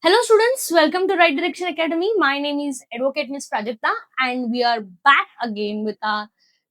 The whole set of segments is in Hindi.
Hello students, welcome to Right Direction Academy. My name is Advocate Miss Prajakta and we are back again with our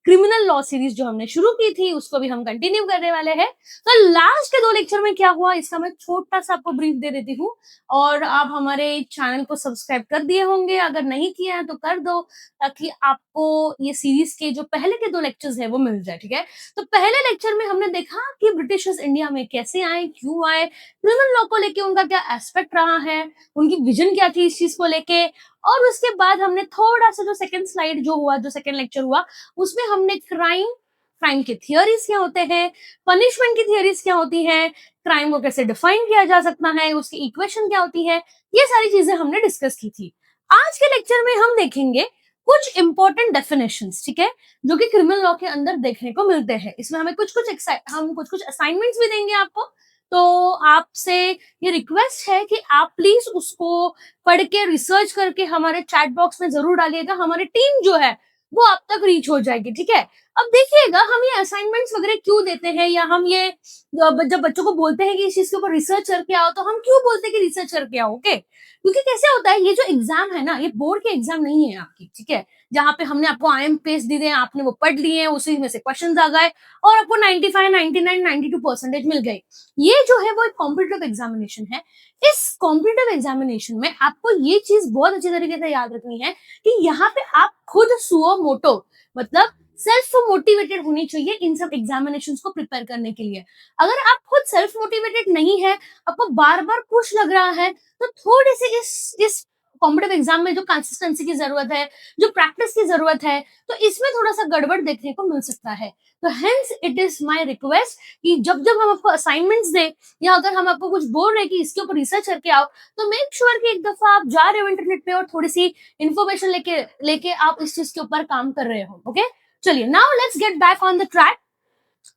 criminal law series जो हमने शुरू की थी उसको भी हम कंटिन्यू करने वाले हैं। तो लास्ट के 2 लेक्चर में क्या हुआ इसका मैं छोटा सा आपको ब्रीफ दे देती हूँ और आप हमारे चैनल को सब्सक्राइब कर दिए होंगे, अगर नहीं किया है तो कर दो ताकि आपको ये सीरीज के जो पहले के 2 लेक्चर्स है वो मिल जाए। ठीक है, तो पहले लेक्चर में हमने देखा कि ब्रिटिशर्स इंडिया में कैसे आए, क्यों आए, क्रिमिनल लॉ को लेके उनका क्या एस्पेक्ट रहा है, उनकी विजन क्या थी इस चीज को लेके। और उसके बाद हमने थोड़ा सा जो सेकंड स्लाइड जो हुआ, जो सेकंड लेक्चर हुआ, उसमें हमने क्राइम के थियोरीज क्या होते हैं, पनिशमेंट की थियोरीज क्या होती है, क्राइम को कैसे डिफाइन किया जा सकता है, उसकी इक्वेशन क्या होती है, ये सारी चीजें हमने डिस्कस की थी। आज के लेक्चर में हम देखेंगे कुछ इंपॉर्टेंट डेफिनेशंस, ठीक है, जो कि क्रिमिनल लॉ के अंदर देखने को मिलते हैं। इसमें हमें कुछ कुछ असाइनमेंट्स भी देंगे आपको, तो आपसे ये रिक्वेस्ट है कि आप प्लीज उसको पढ़ के रिसर्च करके हमारे चैट बॉक्स में जरूर डालिएगा। हमारी टीम जो है वो आप तक रीच हो जाएगी। ठीक है, अब देखिएगा हम ये असाइनमेंट्स वगैरह क्यों देते हैं, या हम ये जब बच्चों को बोलते हैं कि इस चीज के ऊपर रिसर्च करके आओ, तो हम क्यों बोलते हैं कि रिसर्च करके आओ। ओके, क्योंकि कैसे होता है, ये जो एग्जाम है ना, ये बोर्ड के एग्जाम नहीं है आपकी। ठीक है, जहाँ पे हमने आपको आईएम पेज दी है, आपने वो पढ़ लिए, उसी में से क्वेश्चन आ गए और आपको 95, 99, 92% मिल गए। ये जो है वो एक कॉम्पिटिटिव एग्जामिनेशन है। इस कॉम्पिटिटिव एग्जामिनेशन में आपको ये चीज बहुत अच्छी तरीके से याद रखनी है कि यहाँ पे आप खुद सुओ मोटो, मतलब सेल्फ मोटिवेटेड होनी चाहिए इन सब एग्जामिनेशंस को प्रिपेयर करने के लिए। अगर आप खुद सेल्फ मोटिवेटेड नहीं है, आपको बार बार पुश लग रहा है, तो थोड़ी सी इस कॉम्पिटिटिव एग्जाम में जो कंसिस्टेंसी की जरूरत है, जो प्रैक्टिस की जरूरत है, तो इसमें थोड़ा सा गड़बड़ देखने को मिल सकता है। तो hence it is my request कि जब जब हम आपको असाइनमेंट्स दें, या अगर हम आपको कुछ बोल रहे हैं कि इसके ऊपर रिसर्च करके आओ, तो मेक श्योर कि एक दफा आप जा रहे हो इंटरनेट पे और थोड़ी सी इंफॉर्मेशन लेके लेके आप इस चीज के ऊपर काम कर रहे हो। ओके, चलिए now let's get back on the track.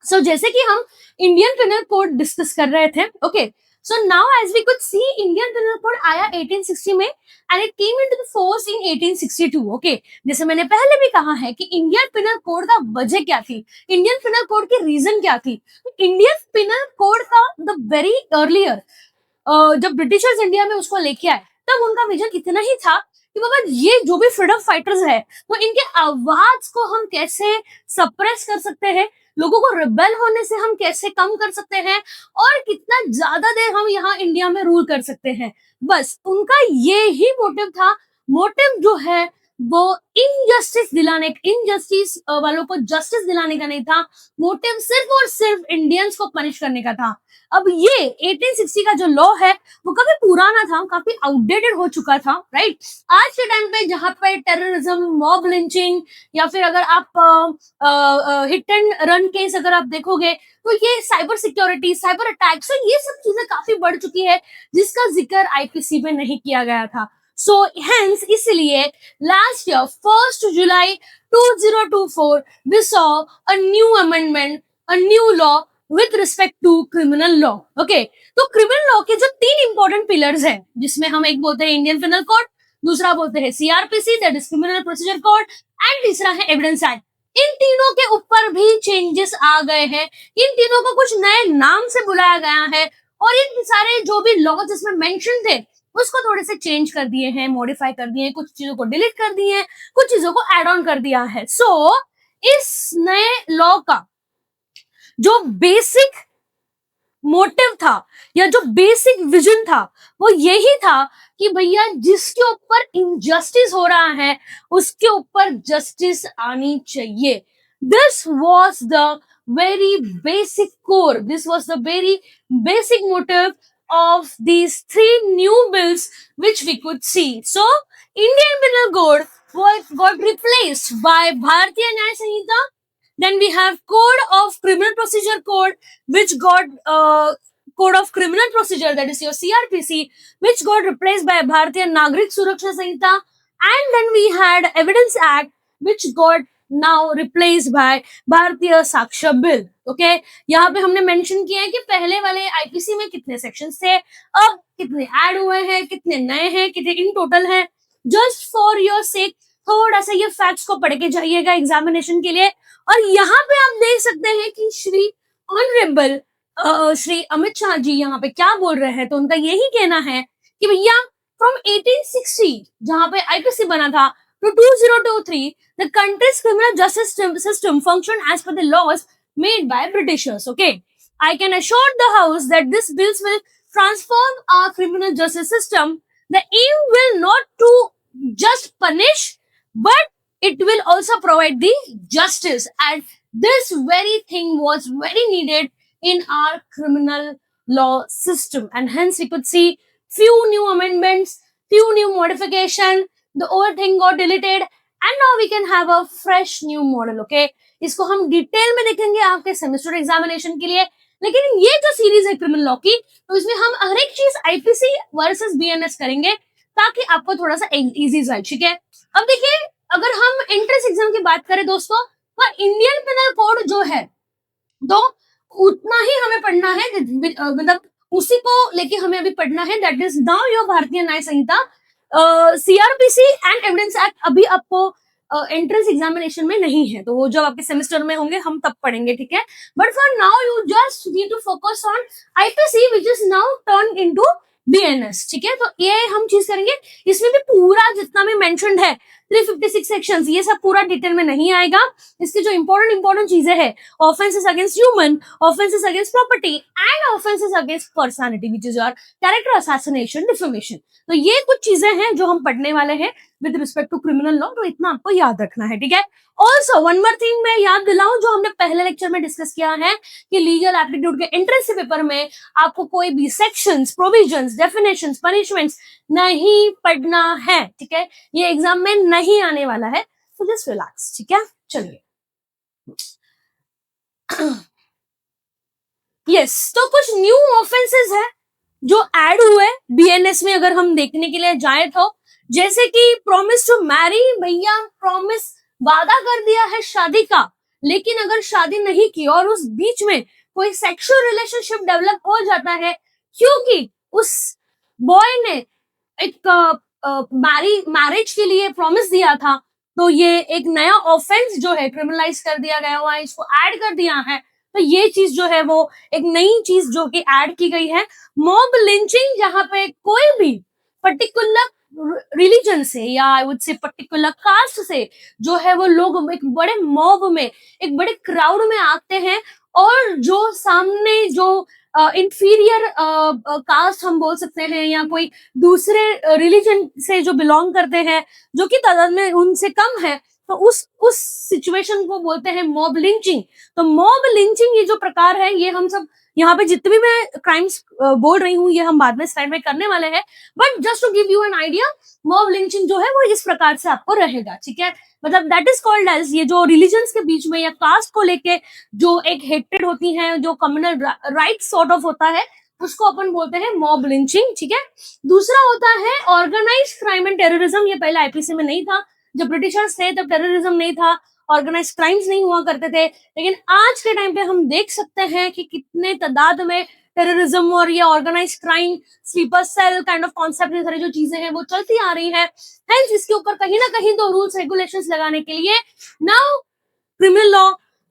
So जैसे कि हम इंडियन पिनल कोड डिस्कस कर रहे थे, okay, so now as we could see Indian penal code आया 1860 में and it came into the force in 1862। Okay, जैसे मैंने पहले भी कहा है कि इंडियन पिनल कोड का वजह क्या थी, इंडियन पिनल कोड की रीजन क्या थी। इंडियन पिनल कोड का द वेरी अर्लियर जब ब्रिटिशर्स इंडिया में उसको लेके आए, तब उनका विजन इतना ही था कि बाबा ये जो भी फ्रीडम फाइटर्स है, तो इनके आवाज को हम कैसे सप्रेस कर सकते हैं, लोगों को रिबेल होने से हम कैसे कम कर सकते हैं, और कितना ज्यादा देर हम यहाँ इंडिया में रूल कर सकते हैं। बस उनका ये ही मोटिव था। मोटिव जो है वो इनजस्टिस दिलाने, इनजस्टिस वालों को जस्टिस दिलाने का नहीं था। मोटिव सिर्फ और सिर्फ इंडियंस को पनिश करने का था। अब ये 1860 का जो लॉ है वो काफी पुराना था, काफी आउटडेटेड हो चुका था, राइट। आज के टाइम पे जहां पे टेररिज्म, मॉब लिंचिंग, या फिर अगर आप हिट एंड रन केस अगर आप देखोगे, तो ये साइबर सिक्योरिटी, साइबर अटैक्स, तो ये सब चीजें काफी बढ़ चुकी है जिसका जिक्र आईपीसी में नहीं किया गया था। सो हेंस इसलिए last year 1 July 2024 we saw a new amendment, a new law with respect to criminal law. Okay, तो क्रिमिनल लॉ के जो 3 इंपॉर्टेंट पिलर्स हैं, जिसमें हम एक बोलते हैं इंडियन पिनल कोड, दूसरा बोलते हैं CrPC that is criminal procedure code, and तीसरा है एविडेंस एक्ट। इन तीनों के ऊपर भी चेंजेस आ गए हैं, इन तीनों को कुछ नए नाम से बुलाया गया है, और इन सारे जो भी लॉ जिसमें मेंशन थे उसको थोड़े से चेंज कर दिए हैं, मॉडिफाई कर दिए हैं, कुछ चीजों को डिलीट कर दिए हैं, कुछ चीजों को एड ऑन कर दिया है। सो इस नए लॉ का जो बेसिक मोटिव था, या जो बेसिक विजन था, वो यही था कि भैया जिसके ऊपर इनजस्टिस हो रहा है उसके ऊपर जस्टिस आनी चाहिए। This was the very basic core, this was the very basic motive of these 3 new bills which we could see. So Indian Penal Code got replaced by Bharatiya Nyaya Sanhita. Then we have Code of Criminal Procedure Code, which got Code of Criminal Procedure, that is your CRPC, which got replaced by Bharatiya Nagrik Suraksha Sanhita. And then we had Evidence Act, which got now replaced by भारतीय साक्ष्य बिल। ओके, यहाँ पे हमने मेंशन किया है कि पहले वाले आईपीसी में कितने सेक्शंस थे, अब कितने ऐड हुए हैं, कितने नए हैं, कितने इन टोटल हैं। जस्ट फॉर योर सेक थोड़ा सा ये फैक्ट्स को पढ़ के जाइएगा एग्जामिनेशन के लिए। और यहाँ पे आप देख सकते हैं कि श्री ऑनरेबल श्री अमित शाह जी यहाँ पे क्या बोल रहे हैं। तो उनका यही कहना है कि भैया फ्रॉम 1860 जहां पे आईपीसी बना था to 2023 the country's criminal justice system functioned as per the laws made by Britishers. Okay, I can assure the house that this bills will transform our criminal justice system. The aim will not to just punish, but it will also provide the justice, and this very thing was very needed in our criminal law system, and hence we could see few new amendments, few new modification, the old thing got deleted, and now we can have a fresh new model. Okay, इसको हम डिटेल में देखेंगे आपके सेमेस्टर एग्जामिनेशन के लिए, लेकिन ये जो सीरीज है क्रिमिनल लॉ की, तो इसमें हम हर एक चीज आईपीसी वर्सेस बीएनएस करेंगे ताकि आपको थोड़ा सा इजी जाए, ठीक है। अब देखिए, अगर हम एंट्रेंस एग्जाम की बात करें दोस्तों, तो इंडियन पिनल कोड जो है, तो उतना ही हमें पढ़ना है, मतलब उसी को लेके हमें अभी पढ़ना है, दैट इज नाउ योर भारतीय न्याय संहिता, सीआरपीसी एंड एविडेंस एक्ट अभी आपको एंट्रेंस एग्जामिनेशन में नहीं है, तो वो जब आपके सेमेस्टर में होंगे हम तब पढ़ेंगे, ठीक है। But for now you just need to focus on IPC which is now turn into BNS, ठीक है। तो ये हम चीज करेंगे, इसमें भी पूरा जितना भी मेंशन्ड है 356 सेक्शंस, ये सब पूरा डिटेल में नहीं आएगा। इसकी जो इंपॉर्टेंट चीजें हैं, offences against human, offences against property and offences against personality which is your character assassination, defamation, तो ये कुछ चीजें हैं जो हम पढ़ने वाले हैं with respect to criminal law, तो इतना आपको याद रखना है, ठीक है। ऑल्सो वन मोर थिंग मैं याद दिलाऊं, जो हमने पहले लेक्चर में डिस्कस किया है कि लीगल एप्टीट्यूड के एंट्रेंस पेपर में आपको कोई भी सेक्शंस, प्रोविजंस, डेफिनेशंस, पनिशमेंट्स नहीं पढ़ना है, ठीक है। ये एग्जाम में नहीं आने वाला है, तो जस्ट रिलैक्स, ठीक है। चलिए, यस, तो कुछ न्यू ऑफेंसेस है जो ऐड हुए बीएनएस में, अगर हम देखने के लिए जाए तो, जैसे कि प्रॉमिस टू मैरी, भैया प्रॉमिस, वादा कर दिया है शादी का, लेकिन अगर शादी नहीं की और उस बीच में कोई सेक्सुअल रिलेशनशिप डेवलप हो जाता है क्योंकि उस बॉय ने एक मैरिज के लिए प्रॉमिस दिया था, तो ये एक नया ऑफेंस जो है क्रिमिनलाइज कर दिया गया हुआ है, इसको ऐड कर दिया है। तो ये चीज जो है वो एक नई चीज जो कि ऐड की गई है। मॉब लिंचिंग, जहां पे कोई भी पर्टिकुलर रिलीजन से या I would say particular caste से जो है वो लोग एक बड़े मॉब में, एक बड़े क्राउड में आते हैं, और जो सामने जो इंफीरियर कास्ट हम बोल सकते हैं या कोई दूसरे रिलीजन से जो बिलोंग करते हैं, जो कि तादाद में उनसे कम है, तो उस सिचुएशन को बोलते हैं मॉब लिंचिंग। तो मॉब लिंचिंग ये जो प्रकार है, ये हम सब यहाँ पे जितने भी मैं क्राइम्स बोल रही हूँ, ये हम बाद में स्लाइड में करने वाले हैं, but just to give you an idea, mob lynching जो है वो इस प्रकार से आपको रहेगा, ठीक है। मतलब दैट इज कॉल्ड एज, ये जो रिलीजन्स के बीच में या कास्ट को लेके जो एक हेट्रेड होती है, जो कम्युनल राइट सॉर्ट ऑफ होता है, उसको अपन बोलते हैं मॉब लिंचिंग, ठीक है। दूसरा होता है ऑर्गेनाइज क्राइम एंड टेररिज्म, ये पहले आईपीसी में नहीं था, जब ब्रिटिशर्स थे तब टेररिज्म नहीं था, ऑर्गेनाइज क्राइम्स नहीं हुआ करते थे, लेकिन आज के टाइम पे हम देख सकते हैं कि कितने तादाद में टेररिज्म और ये organise crime, sleeper cell kind of concept, ये सारी जो चीजें हैं वो चलती आ रही है। हेंस इसके ऊपर कहीं ना कहीं तो रूल्स रेगुलेशंस लगाने के लिए नाउ क्रिमिनल लॉ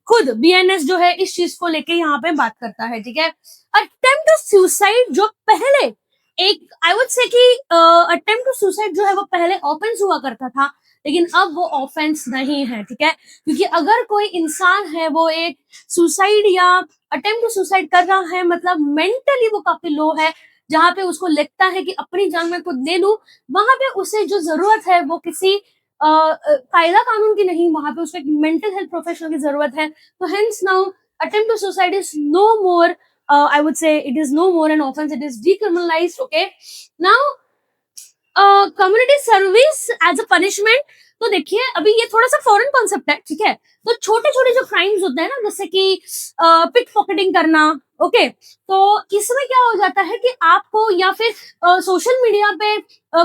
खुद बीएनएस जो है इस चीज को लेके यहाँ पे बात करता है, ठीक है। अटेम्प्ट टू सुसाइड, जो पहले एक आई वुड से कि अटेम्प्ट टू सुसाइड जो है वो पहले ऑफेंस हुआ करता था, लेकिन अब वो ऑफेंस नहीं है, ठीक है। क्योंकि अगर कोई इंसान है वो एक सुसाइड या अटेम्प्ट टू सुसाइड कर रहा है, मतलब मेंटली वो काफी लो है, जहां पे उसको लगता है कि अपनी जान में खुद ले लूं, वहां पे उसे जो जरूरत है वो किसी कायदा कानून की नहीं, वहां पे उसको एक मेंटल हेल्थ प्रोफेशनल की जरूरत है। तो hence now attempt to suicide is no more, I would say it is no more an offense, it is decriminalized, okay. Now community service as a punishment, तो देखिए अभी ये थोड़ा सा फॉरेन कॉन्सेप्ट है, ठीक है। तो छोटे छोटे जो क्राइम्स होते हैं ना, जैसे कि पिक पॉकेटिंग करना, ओके, तो इसमें क्या हो जाता है कि आपको या फिर सोशल मीडिया पे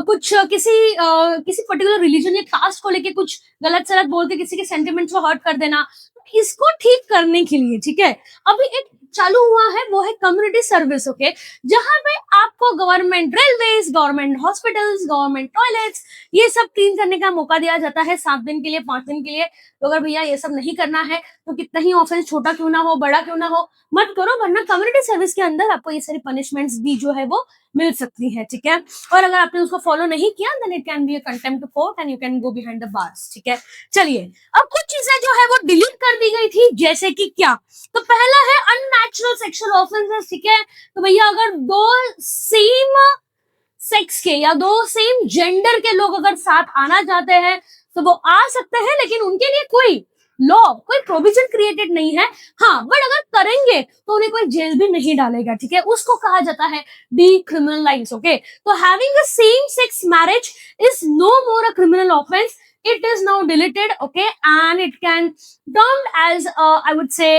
कुछ किसी पर्टिकुलर रिलीजन या कास्ट को लेके कुछ गलत सलत बोल के किसी के सेंटिमेंट्स को हर्ट कर देना, इसको ठीक करने के लिए, ठीक है, अभी एक चालू हुआ है, वो है कम्युनिटी सर्विस, ओके, जहां पे आपको government railways, government hospitals, government toilets, ये सब क्लीन करने का मौका दिया जाता है 7 दिन के लिए, 5 दिन के लिए। तो अगर भैया ये सब नहीं करना है तो कितना ही ऑफेंस छोटा क्यों ना हो, बड़ा क्यों ना हो, मत करो, वरना कम्युनिटी सर्विस के अंदर आपको ये सारी पनिशमेंट्स भी जो है वो मिल सकती है, ठीक है। और अगर आपने उसको फॉलो नहीं किया then it can be a contempt court and you can go behind the bars, ठीक है। चलिए, अब कुछ चीजें जो है वो डिलीट कर दी गई थी, जैसे कि क्या, तो पहला है अननेचुरल सेक्सुअल ऑफेंसेस, ठीक है। तो भैया अगर दो सेम सेक्स के या दो सेम जेंडर के लोग अगर साथ आना चाहते हैं तो वो आ सकते हैं, लेकिन उनके लिए कोई लॉ, कोई प्रोविजन क्रिएटेड नहीं है। हाँ, बट अगर करेंगे तो उन्हें कोई जेल भी नहीं डालेगा, ठीक है। उसको कहा जाता है डीक्रिमिनलाइज, ओके। तो having a same sex marriage is no more a criminal offence, it is now deleted, okay, and it can termed as I would say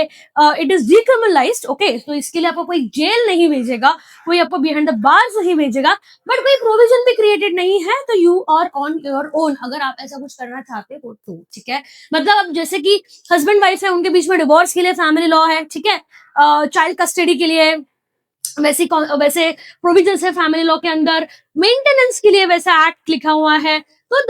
it is decriminalized, okay। तो इसके लिए आपको कोई जेल नहीं भेजेगा, कोई आपको बिहाइंड द बार्स नहीं भेजेगा, बट कोई प्रोविजन भी क्रिएटेड नहीं है, तो you are on your own अगर आप ऐसा कुछ करना चाहते हो तो, ठीक है। मतलब अब जैसे कि हस्बैंड वाइफ है, उनके बीच में डिवोर्स के लिए फैमिली लॉ है, ठीक है। चाइल्ड कस्टडी के लिए वैसे प्रोविजन है फैमिली लॉ के अंदर, मेंटेनेंस के लिए वैसा एक्ट लिखा हुआ है। तो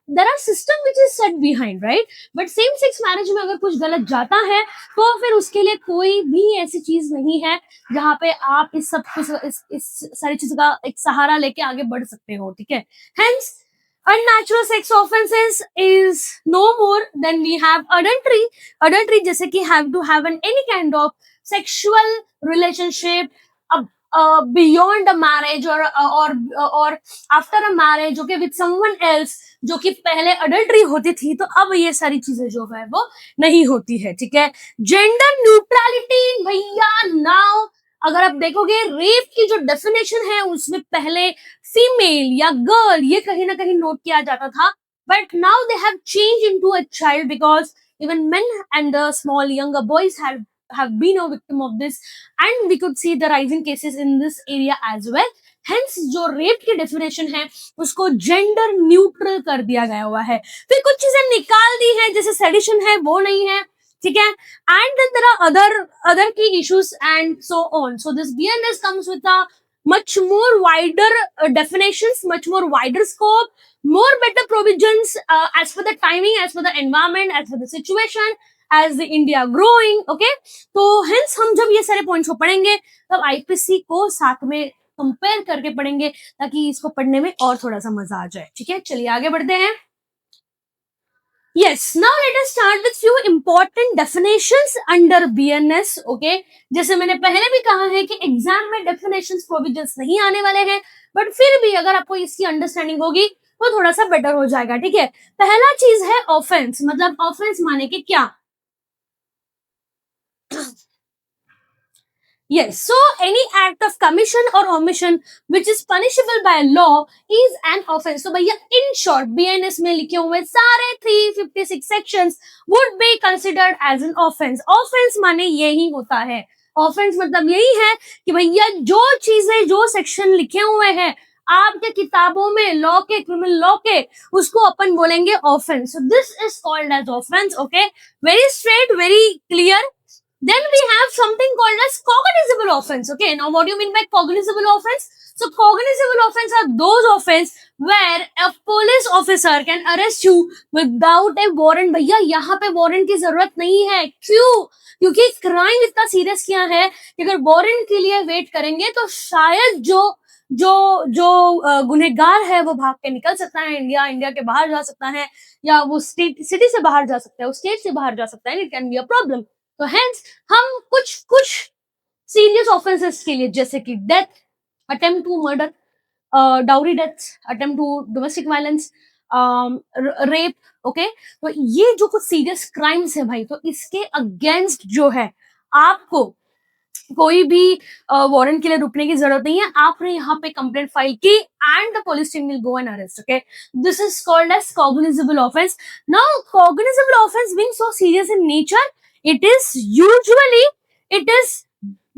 there are system which is set behind, right. But same sex marriage में अगर कुछ गलत जाता है तो फिर उसके लिए कोई भी ऐसी चीज नहीं है जहां पे आप इस सब कुछ इस सारी चीज का एक सहारा लेके आगे बढ़ सकते हो, ठीक है। Hence unnatural sex offenses is no more than we have adultery जैसे कि have to have any kind of sexual relationship beyond a marriage or after a marriage, okay, with someone else, जो कि पहले अडल्ट्री होती थी, तो अब ये सारी चीजें जो है वो नहीं होती है, ठीक है। जेंडर न्यूट्रलिटी भैया, नाउ अगर आप देखोगे रेप की जो डेफिनेशन है उसमें पहले फीमेल या गर्ल ये कहीं ना कहीं नोट किया जाता था, but now they have change into a child because even men and the small younger boys have been a victim of this, and we could see the rising cases in this area as well। Hence जो रेप की डेफिनेशन है उसको जेंडर न्यूट्रल कर दिया गया हुआ है। फिर कुछ चीजें निकाल दी है, जैसे सेडिशन है वो नहीं है, ठीक है। And then there are other key issues and so on। So this BNS comes with a much more wider definitions, much more wider scope, more better provisions as per the timing, as per the environment, as per the situation, as the India growing, okay। तो hence हम जब ये सारे पॉइंट्स को पढ़ेंगे तब आईपीसी को साथ में कंपेयर करके पढ़ेंगे ताकि इसको पढ़ने में और थोड़ा सा मजा आ जाए, ठीक है। चलिए आगे बढ़ते हैं। Yes, now let us start with few important definitions under BNS, okay। जैसे मैंने पहले भी कहा है कि एग्जाम में definitions प्रोविजंस नहीं आने वाले हैं, बट फिर भी अगर आपको इसकी अंडरस्टैंडिंग होगी तो थोड़ा सा बेटर हो जाएगा, ठीक है। पहला चीज है ऑफेंस, मतलब ऑफेंस माने कि क्या। Yes, so any act of commission or omission which is punishable by law is an offense। तो भैया in short BNS में लिखे हुए सारे 356 sections would be considered as an offense। offense माने यही होता है, offense मतलब यही है कि भैया जो चीजें जो सेक्शन लिखे हुए हैं आपके किताबों में लॉ के, क्रिमिनल लॉ के, उसको अपन बोलेंगे offence. so this is called as offense, okay, very straight, very clear। Then we have something called as cognizable offense, okay। Now what do you mean by cognizable offense? So cognizable offense are those offense where a police officer can arrest you without a warrant। भैया यहाँ पे वारंट की जरूरत नहीं है, क्यों? क्योंकि क्राइम इतना सीरियस किया है कि अगर वारंट के लिए वेट करेंगे तो शायद जो जो जो गुनहगार है वो भाग के निकल सकता है, इंडिया के बाहर जा सकता है, या वो सिटी से बाहर जा सकता है, वो स्टेट से बाहर जा सकता है, it can be a problem. तो हेंस हम कुछ सीरियस ऑफेंसेस के लिए जैसे कि death, attempt to murder, dowry death, attempt to domestic violence, rape, okay, तो ये जो कुछ सीरियस क्राइम्स है भाई, तो इसके अगेंस्ट जो है आपको कोई भी वारंट के लिए रुकने की जरूरत नहीं है। आपने यहाँ पे कंप्लेंट फाइल की and the police team will go and arrest, okay. This is called as cognizable offense। Now cognizable offense being so serious in nature, it is usually it is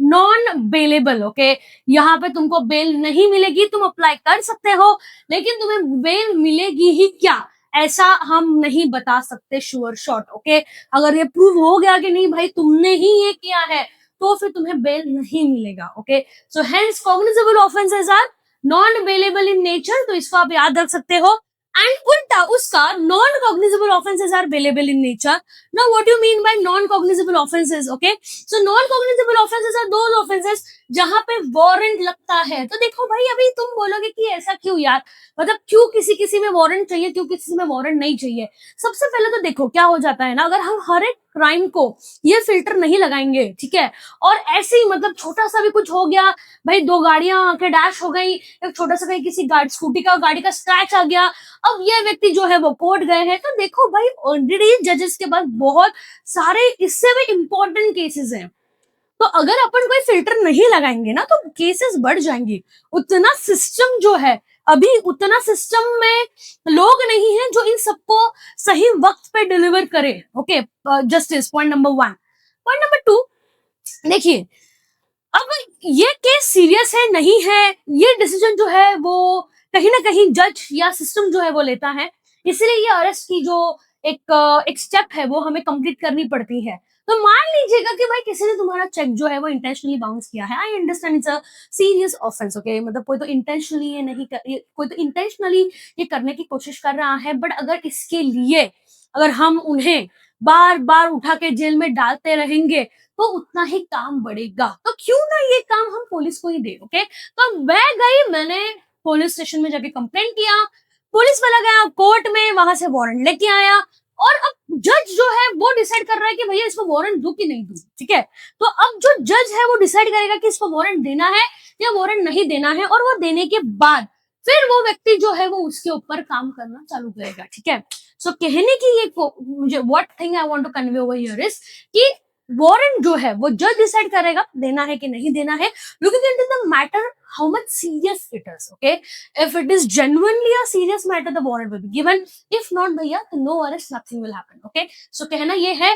non bailable, okay. यहाँ पे तुमको बेल नहीं मिलेगी, तुम अप्लाई कर सकते हो लेकिन तुम्हें बेल मिलेगी ही क्या ऐसा हम नहीं बता सकते श्योर शॉट, ओके। अगर ये प्रूव हो गया कि नहीं भाई तुमने ही ये किया है तो फिर तुम्हें बेल नहीं मिलेगा, okay. So hence cognizable offences are non bailable in nature, तो इसको आप याद रख सकते हो। and ulta uska non cognizable offenses are bailable in nature. Now what do you mean by non cognizable offenses? Okay, so non cognizable offenses are those offenses जहां पे वारंट लगता है. तो देखो भाई, अभी तुम बोलोगे कि ऐसा क्यों यार, मतलब क्यों किसी किसी में वारंट चाहिए, क्यों किसी में वारंट नहीं चाहिए. सबसे पहले तो देखो क्या हो जाता है ना, अगर हम हर एक क्राइम को ये फिल्टर नहीं लगाएंगे, ठीक है, और ऐसे ही मतलब छोटा सा भी कुछ हो गया, भाई 2 गाड़ियां के डैश हो गई, एक छोटा सा कहीं किसी स्कूटी का गाड़ी का स्क्रैच आ गया, अब ये व्यक्ति जो है वो कोर्ट गए हैं. तो देखो भाई, ऑलरेडी जजेस के पास बहुत सारे इससे भी इंपॉर्टेंट केसेस हैं. तो अगर अपन कोई फिल्टर नहीं लगाएंगे ना, तो केसेस बढ़ जाएंगे. उतना सिस्टम जो है, अभी उतना सिस्टम में लोग नहीं है जो इन सबको सही वक्त पे डिलीवर करे. Okay, justice, point number 1. Point number 2, देखिए, अब ये केस सीरियस है नहीं है, ये डिसीजन जो है वो कहीं ना कहीं जज या सिस्टम जो है वो लेता है. इसलिए ये अरेस्ट की जो एक स्टेप है वो हमें कंप्लीट करनी पड़ती है. तो मान लीजिएगा कि भाई किसी ने तुम्हारा चेक जो है वो इंटेंशनली बाउंस किया है. I understand it's a serious offence. Okay, मतलब कोई तो इंटेंशनली ये नहीं कोई तो इंटेंशनली ये करने की कोशिश कर रहा है, बट अगर इसके लिए अगर हम उन्हें बार बार उठा के जेल में डालते रहेंगे तो उतना ही काम बढ़ेगा. तो क्यों ना ये काम हम पुलिस को ही दे. ओके, तो मैं गई, मैंने पुलिस स्टेशन में जाके कंप्लेंट किया, पुलिस वाला गया कोर्ट में, वहां से वारंट लेके आया, और अब जज जो है वो डिसाइड कर रहा है कि भैया इसको वारंट दूं कि नहीं दूं. ठीक है, तो अब जो जज है वो डिसाइड करेगा कि इसको वारंट देना है या वारंट नहीं देना है, और वो देने के बाद फिर वो व्यक्ति जो है वो उसके ऊपर काम करना चालू करेगा. ठीक है, सो कहने की ये मुझे what thing I want to convey over here is कि वारंट जो है वो जज डिसाइड करेगा देना है कि नहीं देना है, looking into the matter how much serious it is. Okay, if it is genuinely a serious matter, the warrant will be given. If not, भैया, तो no arrest, nothing will happen. Okay, so कहना ये है,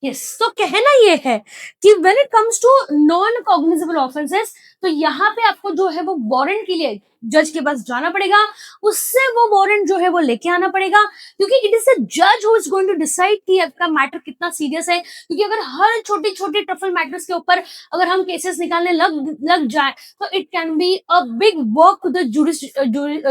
yes, तो कहना ये है कि when it comes to non cognizable offenses, तो यहाँ पे आपको जो है वो वारंट के लिए जज के पास जाना पड़ेगा, उससे वो वारंट जो है वो लेके आना पड़ेगा, क्योंकि इट इज द जज who is going to decide कि आपका मैटर कितना सीरियस है. क्योंकि अगर हर छोटी छोटी ट्रफल मैटर्स के ऊपर अगर हम केसेस निकालने लग जाए तो it can be a big work to the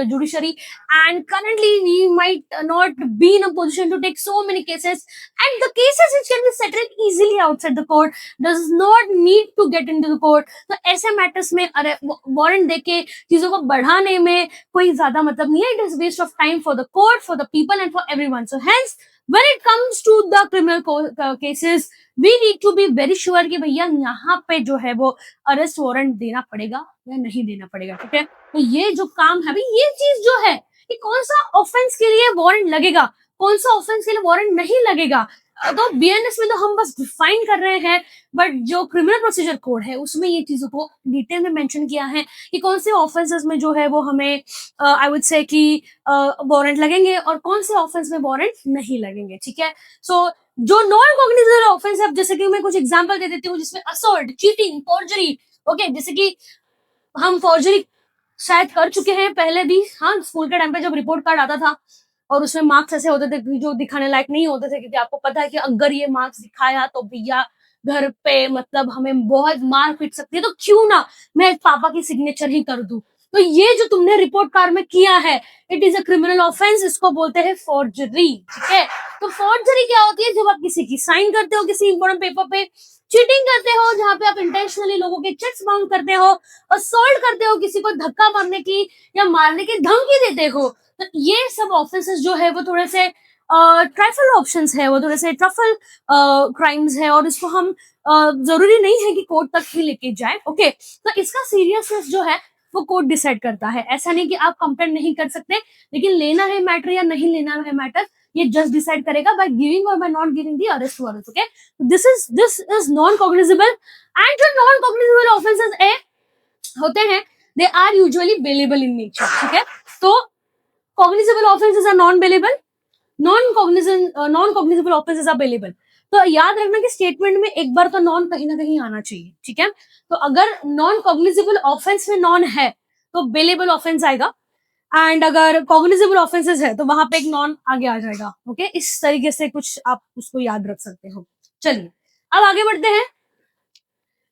judiciary, and currently we might not be in a position to take so many cases, and the cases which can be settled easily outside the court does not need to get into the court. तो ऐसे मैटर्स में अरे वारंट देके चीजों को बढ़ाने में कोई ज्यादा मतलब नहीं है. It is waste of time for the court, for the people and for everyone. So hence when it comes to the criminal cases, we need to be very sure कि भैया यहाँ पे जो है वो अरेस्ट वारंट देना पड़ेगा या नहीं देना पड़ेगा. ठीक है, तो ये जो काम है, भाई ये चीज जो है कि कौन सा ऑफेंस के लिए वारंट लगेगा, कौन सा ऑफेंस के लिए वारंट नहीं लगेगा, तो बीएनएस में तो हम बस डिफाइन कर रहे हैं, बट जो क्रिमिनल प्रोसीजर कोड है उसमें ये चीजों को डिटेल में मेंशन किया है कि कौन से ऑफेंसेस में जो है वो हमें आई वुड से कि वारंट लगेंगे और कौन से ऑफेंस में वारंट नहीं लगेंगे. ठीक है, सो जो नॉन कॉग्निजेबल ऑफेंस है, जैसे कि मैं कुछ एग्जांपल दे देती हूँ जिसमें असॉल्ट, चीटिंग, फॉर्जरी. ओके, जैसे कि हम फॉर्जरी शायद कर चुके हैं पहले भी. हाँ, स्कूल के टाइम पे जब रिपोर्ट कार्ड आता था और उसमें मार्क्स ऐसे होते थे जो दिखाने लायक नहीं होते थे, क्योंकि आपको पता है कि अगर ये मार्क्स दिखाया तो भैया घर पे मतलब हमें बहुत मार पीट सकती है, तो क्यों ना मैं पापा की सिग्नेचर ही कर दूं. तो ये जो तुमने रिपोर्ट कार्ड में किया है, it is a criminal offence, इसको बोलते हैं फॉर्जरी. ठीक है, तो फॉर्जरी क्या होती है? जब आप किसी की साइन करते हो किसी इंपॉर्टेंट पेपर पे, चीटिंग करते हो जहां पे आप इंटेंशनली लोगों के चेक्स बाउंड करते हो, असॉल्ट करते हो, किसी को धक्का मारने की या मारने की धमकी देते हो, तो ये सब ऑफेंसेस जो है वो थोड़े से ट्राइफल ऑप्शंस है, वो थोड़े से ट्रफल क्राइम्स है, और इसको हम जरूरी नहीं है कि कोर्ट तक ही लेके जाए. ओके, तो इसका सीरियसनेस जो है वो कोर्ट डिसाइड करता है. ऐसा नहीं कि आप कंप्लेंट नहीं कर सकते, लेकिन लेना है मैटर या नहीं लेना है मैटर, ये जज डिसाइड करेगा बाय गिविंग और by not giving the arrest warrant. Okay, this is non cognizable. And जो नॉन कॉग्निजेबल ऑफेंसेस होते हैं, they are usually bailable in nature. ठीक है, तो cognizable offences are non bailable, non cognizable offences are bailable. तो याद रखना कि स्टेटमेंट में एक बार तो नॉन कहीं ना कहीं आना चाहिए. ठीक है, तो अगर नॉन कॉग्निजेबल ऑफेंस में नॉन है तो बेलेबल ऑफेंस आएगा, एंड अगर कॉग्निजेबल ऑफेंसेस है तो वहां पे एक नॉन आगे आ जाएगा. ओके, इस तरीके से कुछ आप उसको याद रख सकते हो. चलिए अब आगे बढ़ते हैं.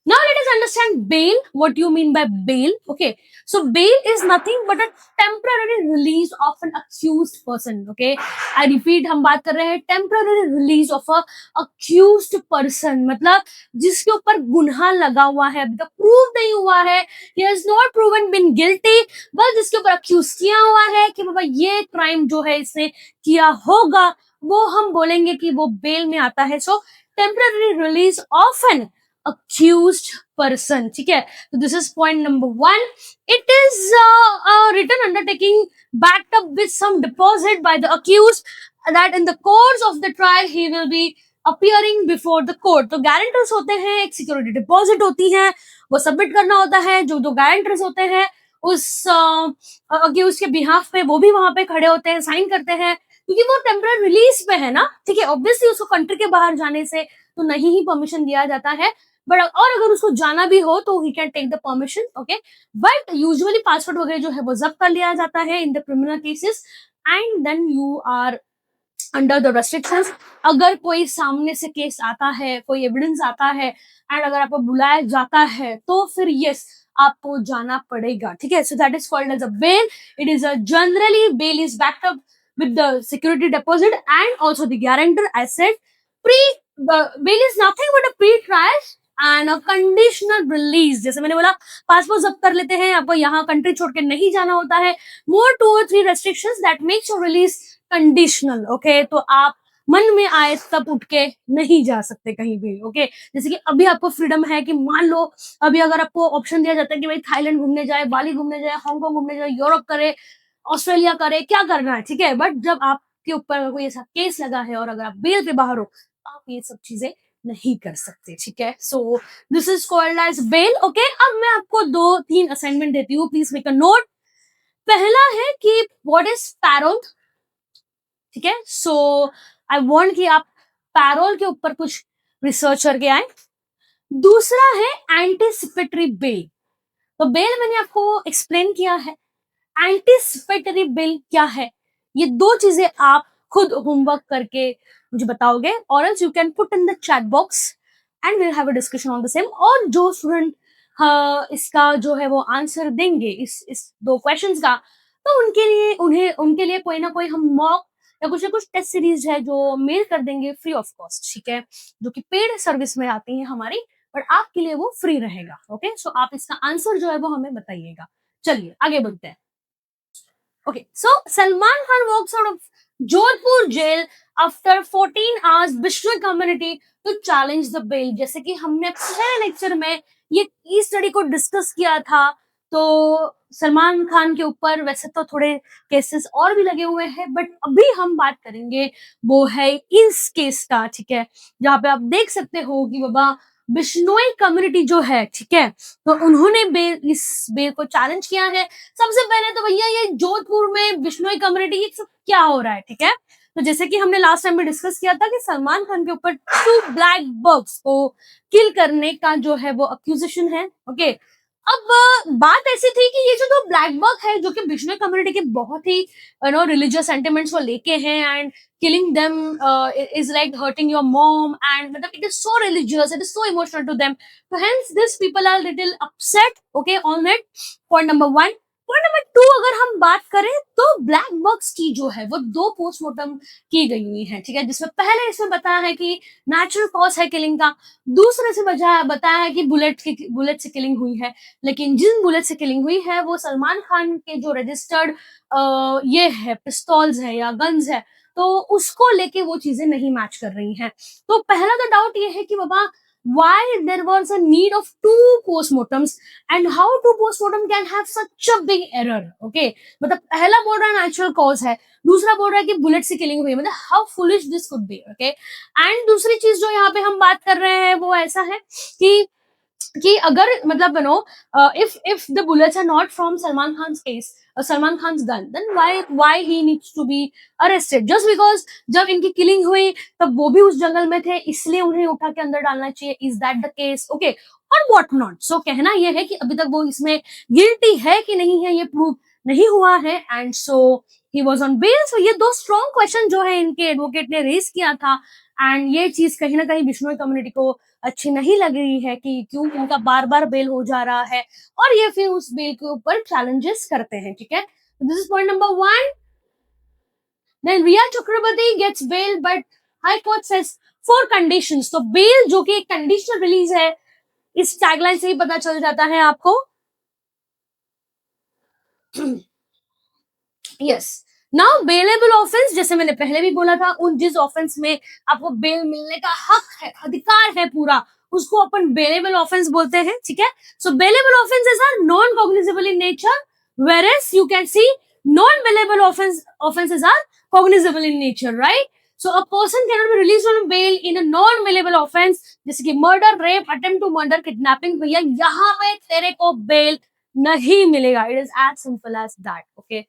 Now let us understand bail. What you mean by bail? Okay, so bail is nothing but a temporary release of an accused person. Okay, I repeat, हम बात कर रहे हैं temporary release of a accused person. मतलब जिसके ऊपर गुनाह लगा हुआ है, अभी तक प्रूव नहीं हुआ है, he has not proven been guilty, बस जिसके ऊपर accuse किया हुआ है कि बाबा ये crime जो है इसने किया होगा, वो हम बोलेंगे कि वो bail में आता है. So temporary release of an accused person. ठीक है, so this is point number 1. It is a written undertaking backed up with some deposit by the accused that in the course of the trial he will be appearing before the court. तो guarantors होते हैं, एक security deposit होती है, वो सबमिट करना होता है. जो जो guarantors होते हैं उस accused के behalf पे वो भी वहां पे खड़े होते हैं, साइन करते हैं, क्योंकि वो टेम्पररी रिलीज पे है ना. ठीक है, ऑब्वियसली उसको कंट्री के बाहर जाने से तो नहीं ही परमिशन दिया जाता है, बट और अगर उसको जाना भी हो तो he can take the permission. Okay, but usually passport वगैरह जो है वो जब्त कर लिया जाता है in the criminal cases, and then you are under the restrictions. अगर कोई सामने से केस आता है, कोई एविडेंस आता है, एंड अगर आपको बुलाया जाता है तो फिर यस आपको जाना पड़ेगा. ठीक है, so that is called as a bail. It is a generally bail is backed up with the security deposit and also the guarantor. As said, bail is nothing but a pre-trial and a conditional release. जैसे मैंने बोला, पासपोर्ट जब्त कर लेते हैं, आपको यहाँ कंट्री छोड़ के नहीं जाना होता है. More 2 or 3 restrictions that makes your release conditional. Okay, तो आप मन में आए तब उठ के नहीं जा सकते कहीं भी. ओके, जैसे कि अभी आपको फ्रीडम है कि मान लो अभी अगर आपको ऑप्शन दिया जाता है कि भाई थाईलैंड घूमने जाए, बाली घूमने जाए, हांगकांग घूमने जाए, यूरोप करे, ऑस्ट्रेलिया करे, क्या करना है. ठीक है, बट जब आपके ऊपर कोई ऐसा केस लगा है और अगर आप बेल पे बाहर हो, आप ये सब चीजें नहीं कर सकते. ठीक है, so this is called as bail. Okay, अब मैं आपको 2-3 असाइनमेंट देती हूँ, प्लीज मेक अ नोट. पहला है कि व्हाट इज पैरोल. ठीक है, सो आई वांट कि आप पैरोल के ऊपर कुछ रिसर्च करके आए. दूसरा है एंटीसिपेटरी बेल. तो बेल मैंने आपको एक्सप्लेन किया है. एंटीसिपेटरी बिल क्या है, ये 2 चीजें आप खुद होमवर्क करके मुझे बताओगे, और else you can put in the chat box and will have a discussion on the same. और जो स्टूडेंट इसका जो है वो आंसर देंगे इस 2 क्वेश्चंस का, तो उनके लिए कोई ना कोई हम मॉक या कुछ ना कुछ टेस्ट सीरीज है जो मेल कर देंगे फ्री ऑफ कॉस्ट. ठीक है, जो कि पेड सर्विस में आती है हमारी, बट आपके लिए वो फ्री रहेगा. ओके, सो आप इसका आंसर जो है वो हमें बताइएगा. चलिए आगे बढ़ते हैं. Okay, so Salman Khan walks out of Jodhpur jail after 14 hours Bishnoi community to challenge the bail. जैसे कि हमने पहले लेक्चर में ये स्टडी को डिस्कस किया था, तो सलमान खान के ऊपर वैसे तो थोड़े केसेस और भी लगे हुए हैं, बट अभी हम बात करेंगे वो है इस केस का. ठीक है, जहाँ पे आप देख सकते हो कि बाबा बिश्नोई कम्युनिटी जो है, ठीक है, तो उन्होंने इस बेल को चैलेंज किया है. सबसे पहले तो भैया ये जोधपुर में बिश्नोई कम्युनिटी ये सब क्या हो रहा है. ठीक है, तो जैसे कि हमने लास्ट टाइम में डिस्कस किया था कि सलमान खान के ऊपर 2 ब्लैक बग्स को किल करने का जो है वो अक्यूजेशन है. ओके, अब बात ऐसी थी कि ये जो 2 ब्लैक बग है जो कि बिश्नोई कम्युनिटी के बहुत ही रिलीजियस सेंटिमेंट्स को लेके हैं, and killing them is like hurting your mom, and it is so religious, it is so emotional to them, so hence these people are little upset. Okay, on that point number 1. Point number 2 अगर हम बात करें तो ब्लैक बॉक्स की जो है वो 2 पोस्टमार्टम की गई हुई है. ठीक है, जिसमें पहले इसमें बताया है कि नेचुरल कॉज है किलिंग का, दूसरे से बताया है कि बुलेट से किलिंग हुई है. लेकिन जिन बुलेट से किलिंग हुई है वो सलमान खान के जो रजिस्टर्ड ये है पिस्तौल्स है या गन्स है, तो उसको लेके वो चीजें नहीं मैच कर रही हैं. तो पहला तो डाउट ये है कि बाबा why there was a need of 2 postmortems and how 2 postmortem can have such a big error. Okay, मतलब पहला बोल रहा है नेचुरल कॉज है, दूसरा बोल रहा है कि बुलेट से किलिंग हुई है, मतलब how foolish this could be. Okay, and दूसरी चीज जो यहाँ पे हम बात कर रहे हैं वो ऐसा है कि अगर मतलब if the bullets are not from Salman Khan's case, Salman Khan's gun, then why he needs to be arrested just because जब इनकी किलिंग हुई तब वो भी उस जंगल में थे इसलिए उन्हें उठा के अंदर डालना चाहिए. Is that the case? Okay, और व्हाट नॉट. सो कहना ये है कि अभी तक वो इसमें गिल्टी है कि नहीं है ये प्रूव नहीं हुआ है, and so he was on bail. So ये 2 स्ट्रॉन्ग क्वेश्चन जो है इनके एडवोकेट ने रेज किया था, एंड ये चीज कहीं ना कहीं बिश्नोई कम्युनिटी को अच्छी नहीं लग रही है कि क्यों उनका बार बार बेल हो जा रहा है, और ये फिर उस बेल के ऊपर चैलेंजेस करते हैं, ठीक है। This is point number 1. Then Rhea Chakraborty gets bail but high court says 4 conditions. तो बेल जो कि एक कंडीशनल रिलीज है, इस टैगलाइन से ही पता चल जाता है आपको. यस. नाउ बेलेबल ऑफेंस, जैसे मैंने पहले भी बोला था, उन जिस ऑफेंस में आपको बेल मिलने का हक है, अधिकार है पूरा, उसको अपन बेलेबल ऑफेंस बोलते हैं, ठीक है. So bailable offences are non cognizable in nature, whereas you can see non-bailable offenses are cognizable in nature, right? So a person cannot be released on bail in a non-bailable offense, जैसे कि murder, rape, attempt to murder, kidnapping. भैया यहाँ पे तेरे को बेल नहीं मिलेगा. It is as simple as that. Okay,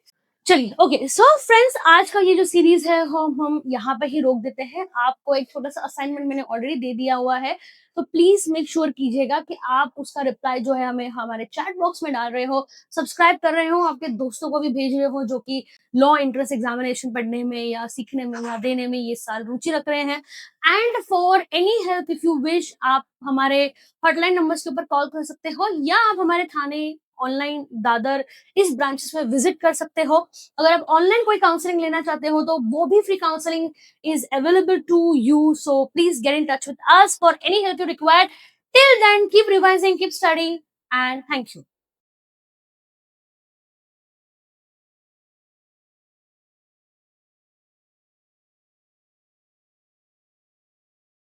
चलिए. ओके, सो फ्रेंड्स, आज का ये जो सीरीज है हम यहाँ पे ही रोक देते हैं. आपको एक छोटा सा असाइनमेंट मैंने ऑलरेडी दे दिया हुआ है, तो प्लीज मेक श्योर कीजिएगा कि आप उसका रिप्लाई जो है हमें हमारे चैट बॉक्स में डाल रहे हो, सब्सक्राइब कर रहे हो, आपके दोस्तों को भी भेज रहे हो जो कि लॉ एंट्रेंस एग्जामिनेशन पढ़ने में या सीखने में या देने में ये साल रुचि रख रहे हैं. And for any help if you wish, आप हमारे हॉटलाइन नंबर्स के ऊपर कॉल कर सकते हो, या आप हमारे थाने ऑनलाइन दादर इस ब्रांचेस में विजिट कर सकते हो. अगर आप ऑनलाइन कोई काउंसलिंग लेना चाहते हो तो वो भी free counselling is available to you. So please get in touch with us for any help you required. Till then keep revising, keep studying, and thank you.